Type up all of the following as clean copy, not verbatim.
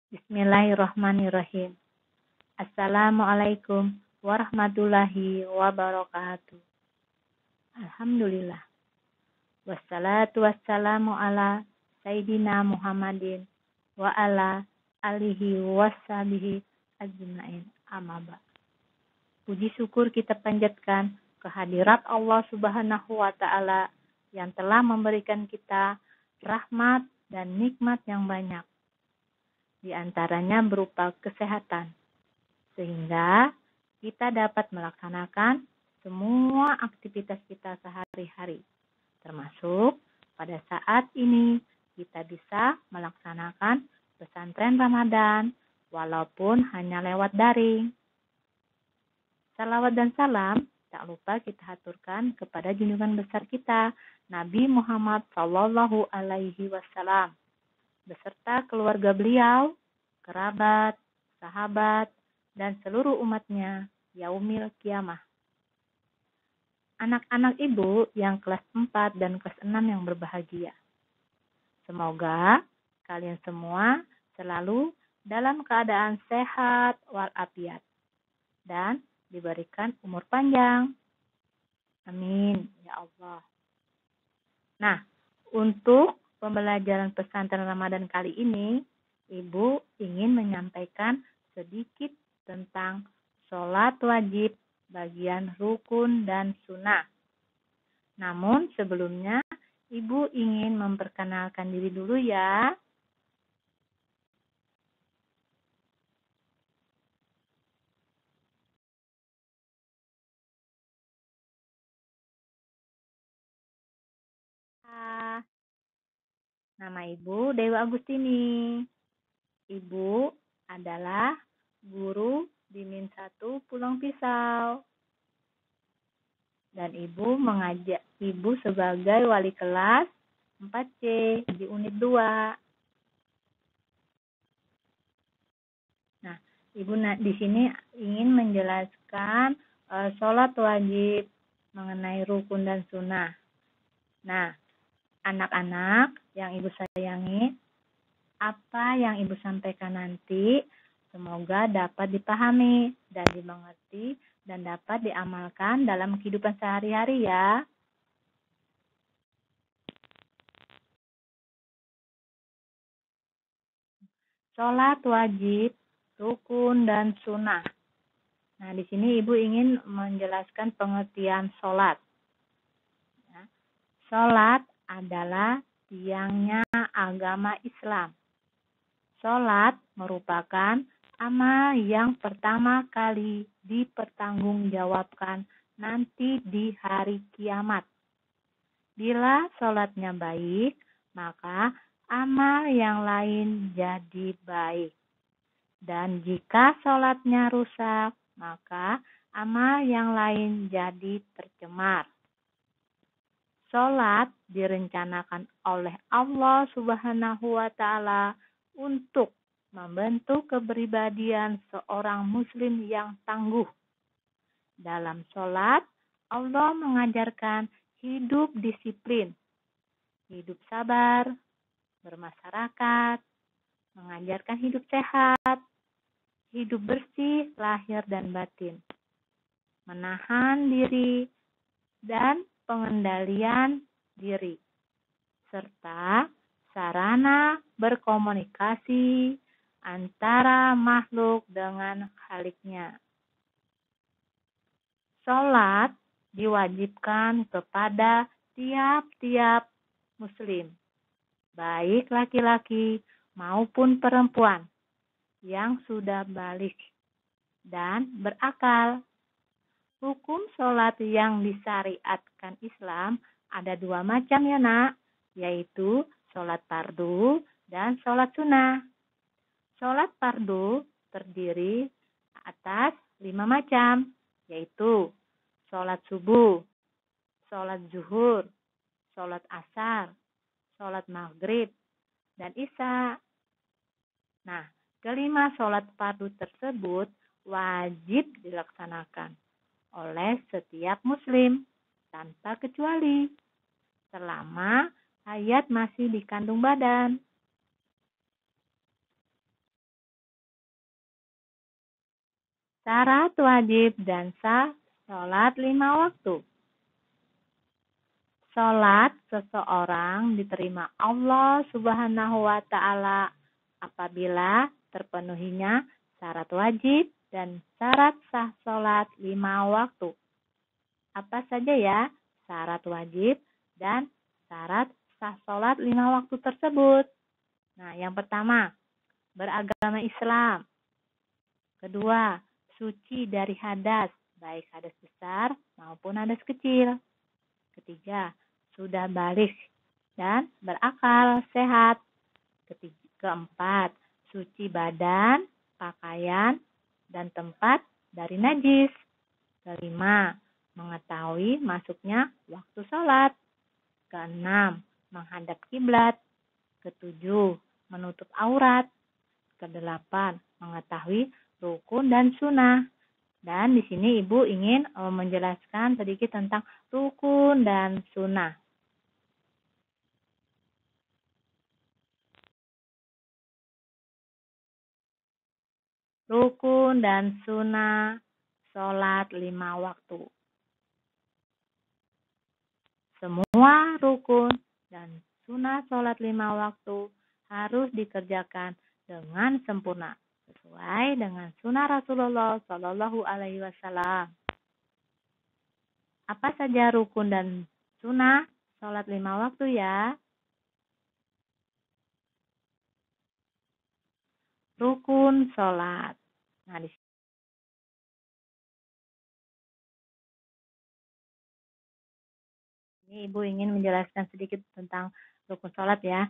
Bismillahirrahmanirrahim. Assalamualaikum warahmatullahi wabarakatuh. Alhamdulillah. Wassalatu wassalamu ala Sayyidina Muhammadin wa ala alihi washabihi ajma'in. Amma ba'd. Puji syukur kita panjatkan kehadirat Allah Subhanahu wa Ta'ala yang telah memberikan kita rahmat dan nikmat yang banyak. Di antaranya berupa kesehatan, sehingga kita dapat melaksanakan semua aktivitas kita sehari-hari, termasuk pada saat ini kita bisa melaksanakan pesantren Ramadan walaupun hanya lewat daring. Salawat dan salam tak lupa kita haturkan kepada junjungan besar kita, Nabi Muhammad Sallallahu Alaihi Wasallam, beserta keluarga beliau, kerabat, sahabat, dan seluruh umatnya yaumil kiamah. Anak-anak ibu yang kelas 4 dan kelas 6 yang berbahagia. Semoga kalian semua selalu dalam keadaan sehat walafiat dan diberikan umur panjang. Amin ya Allah. Nah, untuk pembelajaran pesantren Ramadan kali ini, Ibu ingin menyampaikan sedikit tentang sholat wajib, bagian rukun dan sunnah. Namun sebelumnya, Ibu ingin memperkenalkan diri dulu ya. Nama Ibu Dewa Agustini. Ibu adalah guru di Min 1 Pulang Pisau. Dan Ibu sebagai wali kelas 4C di unit 2. Nah, Ibu di sini ingin menjelaskan sholat wajib mengenai rukun dan sunnah. Nah, anak-anak yang Ibu sayangi, apa yang Ibu sampaikan nanti semoga dapat dipahami dan dimengerti dan dapat diamalkan dalam kehidupan sehari-hari ya. Sholat wajib, rukun dan sunnah. Nah, di sini Ibu ingin menjelaskan pengertian sholat. Sholat adalah tiangnya agama Islam. Sholat merupakan amal yang pertama kali dipertanggungjawabkan nanti di hari kiamat. Bila sholatnya baik, maka amal yang lain jadi baik. Dan jika sholatnya rusak, maka amal yang lain jadi tercemar. Sholat direncanakan oleh Allah Subhanahu wa Ta'ala untuk membentuk kepribadian seorang muslim yang tangguh. Dalam sholat, Allah mengajarkan hidup disiplin, hidup sabar, bermasyarakat, mengajarkan hidup sehat, hidup bersih lahir dan batin, menahan diri, dan pengendalian diri, serta sarana berkomunikasi antara makhluk dengan Khaliknya. Sholat diwajibkan kepada tiap-tiap muslim, baik laki-laki maupun perempuan yang sudah balik dan berakal. Hukum sholat yang disyariatkan Islam ada 2 macam ya nak, yaitu sholat fardu dan sholat sunnah. Sholat fardu terdiri atas 5 macam, yaitu sholat subuh, sholat zuhur, sholat asar, sholat maghrib, dan isya. Nah, kelima sholat fardu tersebut wajib dilaksanakan oleh setiap muslim tanpa kecuali selama hayat masih di kandung badan. Syarat wajib dan sah sholat 5 waktu. Sholat seseorang diterima Allah Subhanahu wa Ta'ala apabila terpenuhinya syarat wajib dan syarat sah sholat 5 waktu. Apa saja ya syarat wajib dan syarat sah sholat 5 waktu tersebut? Nah, yang pertama, beragama Islam. Kedua, suci dari hadas, baik hadas besar maupun hadas kecil. Ketiga, sudah balik dan berakal sehat. Keempat, suci badan, pakaian, dan tempat dari najis. Kelima, mengetahui masuknya waktu sholat. Keenam, menghadap kiblat. Ketujuh, menutup aurat. Kedelapan, mengetahui rukun dan sunnah. Dan di sini Ibu ingin menjelaskan sedikit tentang rukun dan sunnah. Rukun dan sunnah sholat 5 waktu. Semua rukun dan sunnah sholat 5 waktu harus dikerjakan dengan sempurna sesuai dengan sunnah Rasulullah Shallallahu Alaihi Wasallam. Apa saja rukun dan sunnah sholat 5 waktu ya? Rukun sholat. Nah, di sini Ibu ingin menjelaskan sedikit tentang rukun sholat ya.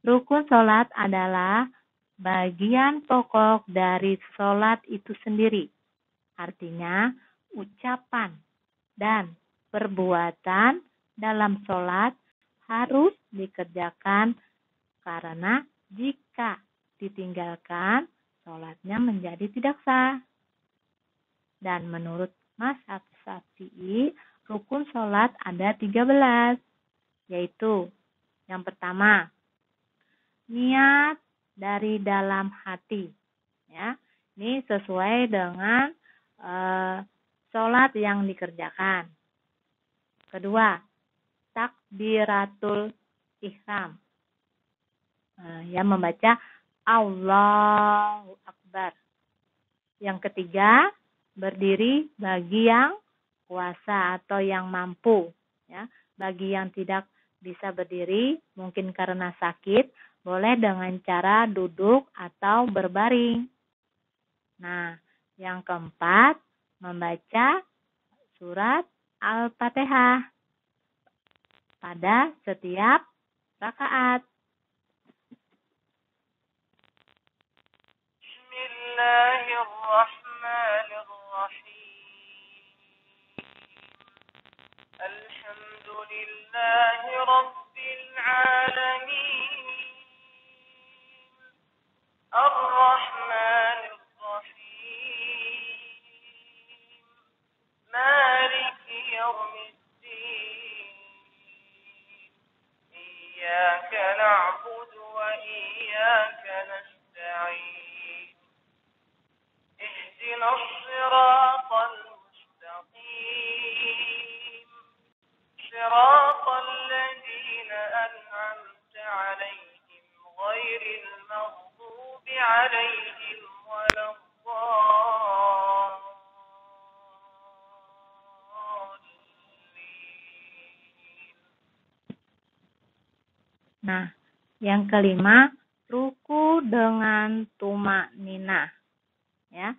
Rukun sholat adalah bagian pokok dari sholat itu sendiri. Artinya, ucapan dan perbuatan dalam sholat harus dikerjakan karena jika ditinggalkan, sholatnya menjadi tidak sah. Dan menurut mazhab Syafi'i, rukun sholat ada 13, yaitu yang pertama, niat dari dalam hati. Ya, ini sesuai dengan sholat yang dikerjakan. Kedua, takbiratul ihram. Yang membaca Allahu Akbar. Yang ketiga, berdiri bagi yang kuasa atau yang mampu. Ya, bagi yang tidak bisa berdiri, mungkin karena sakit, boleh dengan cara duduk atau berbaring. Nah, yang keempat, membaca surat Al-Fatihah pada setiap rakaat. Bismillahirrahmanirrahim. Alhamdulillahi Rabbil Alamin. Ar-Rahmanir-Rahim. Maliki Yawmiddin. Iyyaka na'budu wa iyyaka nasta'in. Ihdinas siratal mustaqim. Siratal ladzina an'amta 'alaihim ghairil maghdubi 'alaihim waladdallin. Nah, yang kelima, ruku dengan tumakninah. Ya,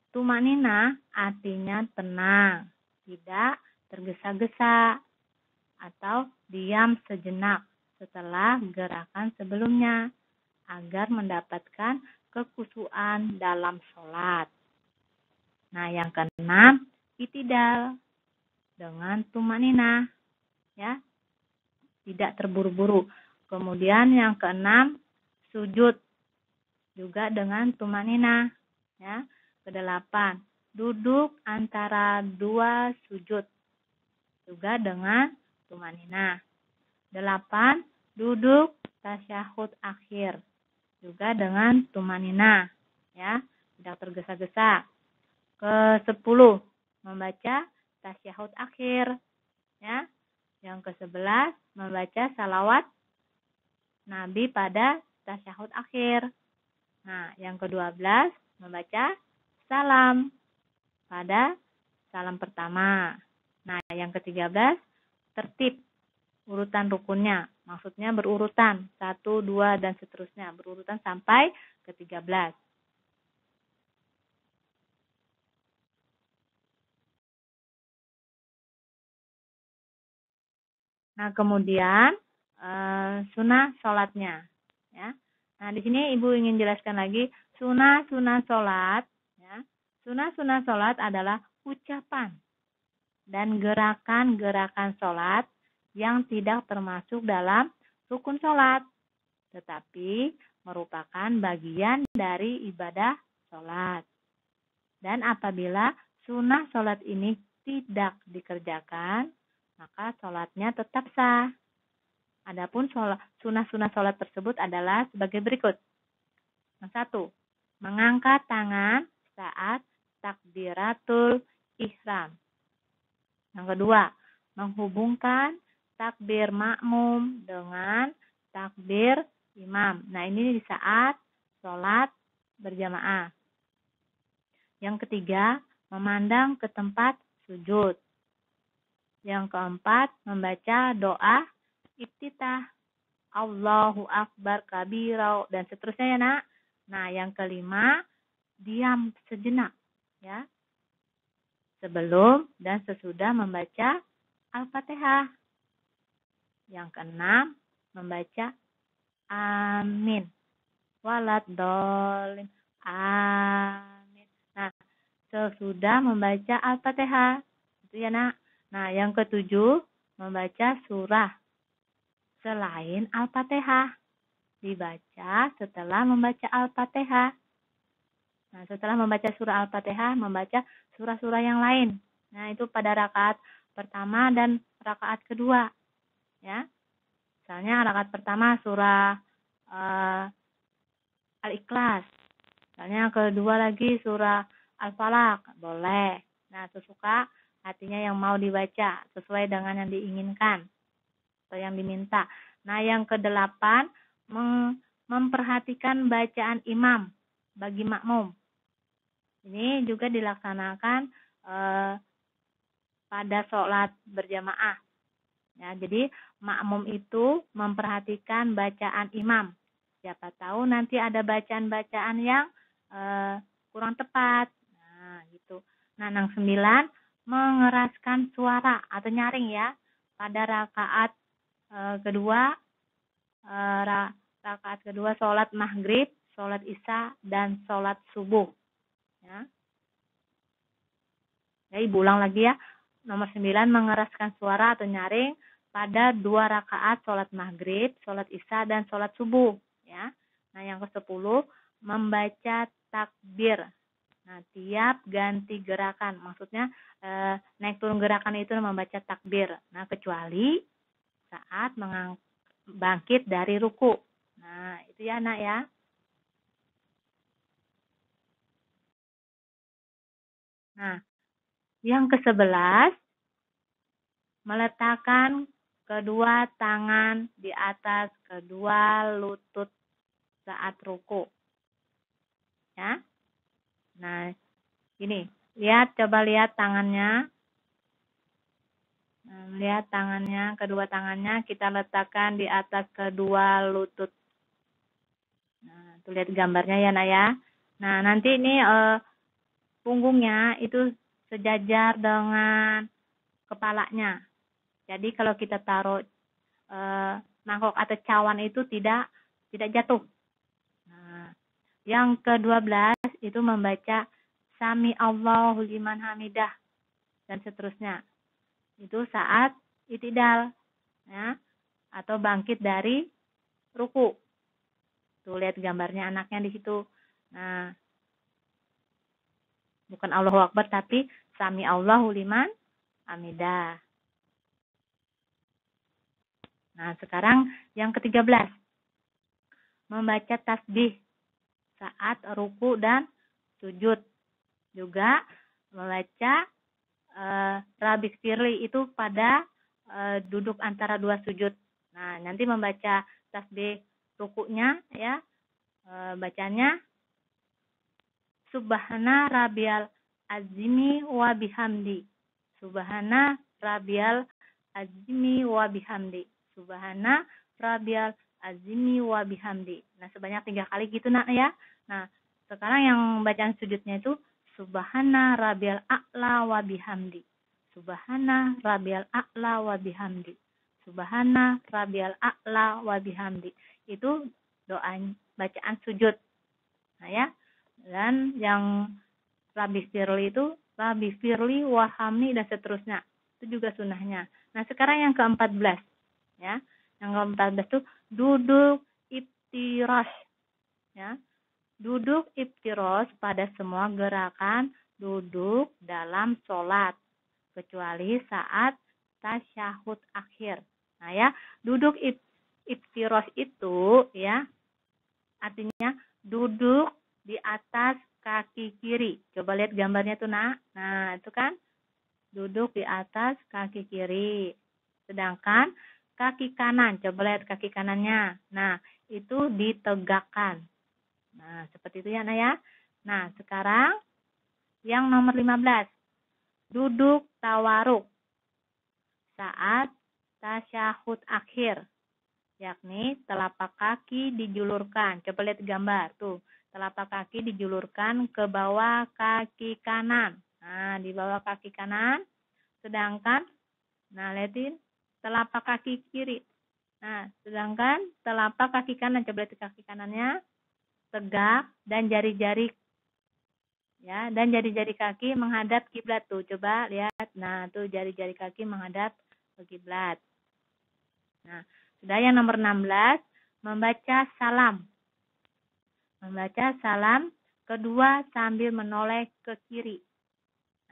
tumakninah artinya tenang, tidak tergesa-gesa, atau diam sejenak setelah gerakan sebelumnya, agar mendapatkan kekhusyuan dalam sholat. Nah, yang keenam, i'tidal dengan tumakninah. Ya, tidak terburu-buru. Kemudian yang keenam, sujud juga dengan tumakninah. Ya. Kedelapan, duduk antara dua sujud juga dengan tumakninah. 8, duduk tasyahud akhir juga dengan tumakninah. Ya, tidak tergesa-gesa. ke-10 membaca tasyahud akhir, ya. Yang ke-11 membaca salawat Nabi pada tasyahud akhir. Nah, yang ke-12 membaca salam pada salam pertama. Nah, yang ke-13 tertib urutan rukunnya. Maksudnya berurutan 1, 2 dan seterusnya, berurutan sampai ke-13. Nah, kemudian sunnah sholatnya, ya. Nah, di sini Ibu ingin jelaskan lagi sunnah sholat, ya. Sunnah sholat adalah ucapan dan gerakan-gerakan sholat yang tidak termasuk dalam rukun sholat, tetapi merupakan bagian dari ibadah sholat. Dan apabila sunnah sholat ini tidak dikerjakan, maka sholatnya tetap sah. Adapun sunnah-sunnah sholat tersebut adalah sebagai berikut. Yang 1, mengangkat tangan saat takbiratul ihram. Yang kedua, menghubungkan takbir makmum dengan takbir imam. Nah, ini di saat sholat berjamaah. Yang ketiga, memandang ke tempat sujud. Yang keempat, membaca doa iftitah. Allahu Akbar kabira dan seterusnya, ya Nak. Nah, yang kelima, diam sejenak, ya. Sebelum dan sesudah membaca Al-Fatihah. Yang keenam, membaca amin. Walad dolim. Amin. Nah, sesudah membaca Al-Fatihah. Itu ya, Nak. Nah, yang ketujuh, membaca surah selain Al-Fatihah. Dibaca setelah membaca Al-Fatihah. Nah, setelah membaca surah Al-Fatihah, membaca surah-surah yang lain. Nah, itu pada rakaat pertama dan rakaat kedua. Ya. Misalnya rakaat pertama surah Al-Ikhlas. Misalnya kedua lagi surah Al-Falaq. Boleh. Nah, sesuka hatinya yang mau dibaca sesuai dengan yang diinginkan atau yang diminta. Nah, yang ke-8 memperhatikan bacaan imam bagi makmum. Ini juga dilaksanakan pada sholat berjamaah. Ya, jadi makmum itu memperhatikan bacaan imam. Siapa tahu nanti ada bacaan-bacaan yang kurang tepat. Nah, gitu. Nah, yang 9 mengeraskan suara atau nyaring, ya, pada rakaat kedua, rakaat kedua sholat maghrib, sholat isya dan sholat subuh. Ya. Ya, Ibu ulang lagi, ya. Nomor 9, mengeraskan suara atau nyaring pada 2 rakaat sholat maghrib, sholat isya dan sholat subuh. Ya. Nah, yang ke-10, membaca takbir. Nah, tiap ganti gerakan, maksudnya naik turun gerakan itu membaca takbir. Nah, kecuali saat bangkit dari ruku. Nah, itu ya, Nak, ya. Nah, yang ke-11, meletakkan kedua tangan di atas kedua lutut saat ruku. Ya. Nah, ini, coba lihat tangannya. Nah, lihat tangannya, kedua tangannya kita letakkan di atas kedua lutut. Nah, tuh lihat gambarnya, ya, Nak, ya. Nah, nanti ini punggungnya itu sejajar dengan kepalanya. Jadi kalau kita taruh mangkok atau cawan itu tidak jatuh. Nah, yang ke-12 itu membaca Sami Allahu liman hamidah dan seterusnya. Itu saat itidal, ya, atau bangkit dari ruku. Tuh lihat gambarnya anaknya di situ. Nah, bukan Allahu Akbar tapi Sami Allahu liman hamidah. Nah, sekarang yang ke-13. Membaca tasbih saat ruku dan sujud. Juga membaca Rabbi Firli itu pada duduk antara dua sujud. Nah, nanti membaca tasbih rukuknya ya, bacanya Subhana Rabbiyal Azimi wa bihamdi. Subhana Rabbiyal Azimi wa bihamdi. Subhana Rabbiyal Azimi wa bihamdi. Nah, sebanyak 3 kali gitu nak ya. Nah, sekarang yang bacaan sujudnya itu Subhana Rabbiyal A'la wa bihamdi. Subhana Rabbiyal A'la wa bihamdi. Subhana Rabbiyal A'la wa bihamdi. Itu doa bacaan sujud. Nah ya. Dan yang Rabbi Firli itu Rabbi Firli wahamni dan seterusnya. Itu juga sunnahnya. Nah, sekarang yang ke-14 ya. Yang ke-14 itu duduk iftirash ya. Duduk iftirosh pada semua gerakan duduk dalam sholat, kecuali saat tasyahud akhir. Nah ya, duduk iftirosh itu ya, artinya duduk di atas kaki kiri. Coba lihat gambarnya tuh nak. Nah itu kan duduk di atas kaki kiri. Sedangkan kaki kanan, coba lihat kaki kanannya. Nah itu ditegakkan. Nah, seperti itu ya, Nak ya. Nah, sekarang yang nomor 15. Duduk tawaruk saat tasyahud akhir. Yakni telapak kaki dijulurkan. Coba lihat gambar. Tuh, telapak kaki dijulurkan ke bawah kaki kanan. Nah, di bawah kaki kanan. Sedangkan, nah lihatin telapak kaki kiri. Nah, sedangkan telapak kaki kanan. Coba lihat kaki kanannya. Tegak dan jari-jari ya, dan jari-jari kaki menghadap kiblat tuh. Coba lihat. Nah, tuh jari-jari kaki menghadap ke kiblat. Nah, sudah yang nomor 16 membaca salam. Membaca salam kedua sambil menoleh ke kiri.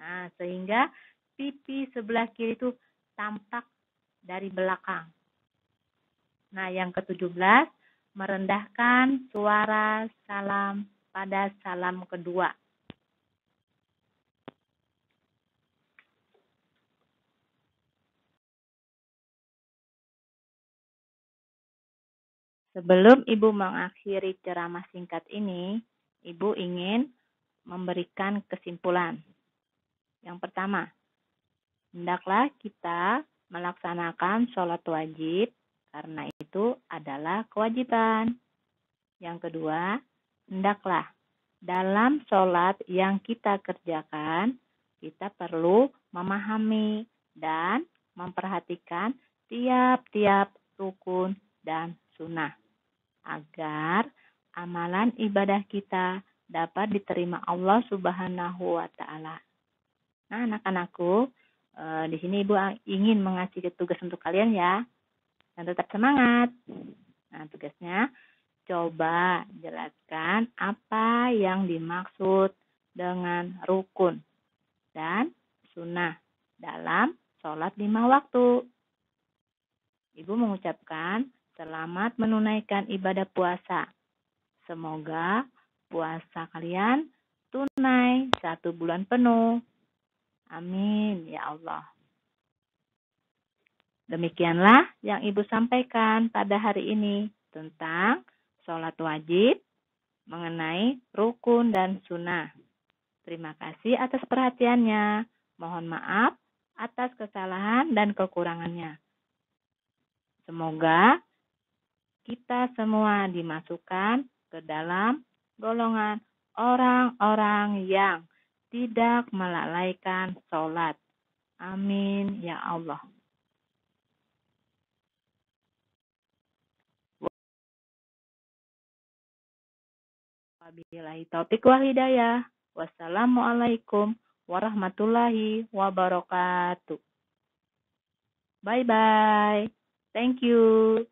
Nah, sehingga pipi sebelah kiri itu tampak dari belakang. Nah, yang ke-17 merendahkan suara salam pada salam kedua. Sebelum Ibu mengakhiri ceramah singkat ini, Ibu ingin memberikan kesimpulan. Yang pertama, hendaklah kita melaksanakan sholat wajib karena itu adalah kewajiban. Yang kedua, hendaklah dalam sholat yang kita kerjakan, kita perlu memahami dan memperhatikan tiap-tiap rukun dan sunnah, agar amalan ibadah kita dapat diterima Allah Subhanahu wa Ta'ala. Nah, anak-anakku, di sini Ibu ingin mengasih tugas untuk kalian ya, dan tetap semangat. Nah, tugasnya coba jelaskan apa yang dimaksud dengan rukun dan sunnah dalam sholat 5 waktu. Ibu mengucapkan selamat menunaikan ibadah puasa. Semoga puasa kalian tunai 1 bulan penuh. Amin ya Allah. Demikianlah yang Ibu sampaikan pada hari ini tentang sholat wajib mengenai rukun dan sunnah. Terima kasih atas perhatiannya. Mohon maaf atas kesalahan dan kekurangannya. Semoga kita semua dimasukkan ke dalam golongan orang-orang yang tidak melalaikan sholat. Amin ya Allah. Wabillahi taufiq wal hidayah. Wassalamualaikum warahmatullahi wabarakatuh. Bye-bye. Thank you.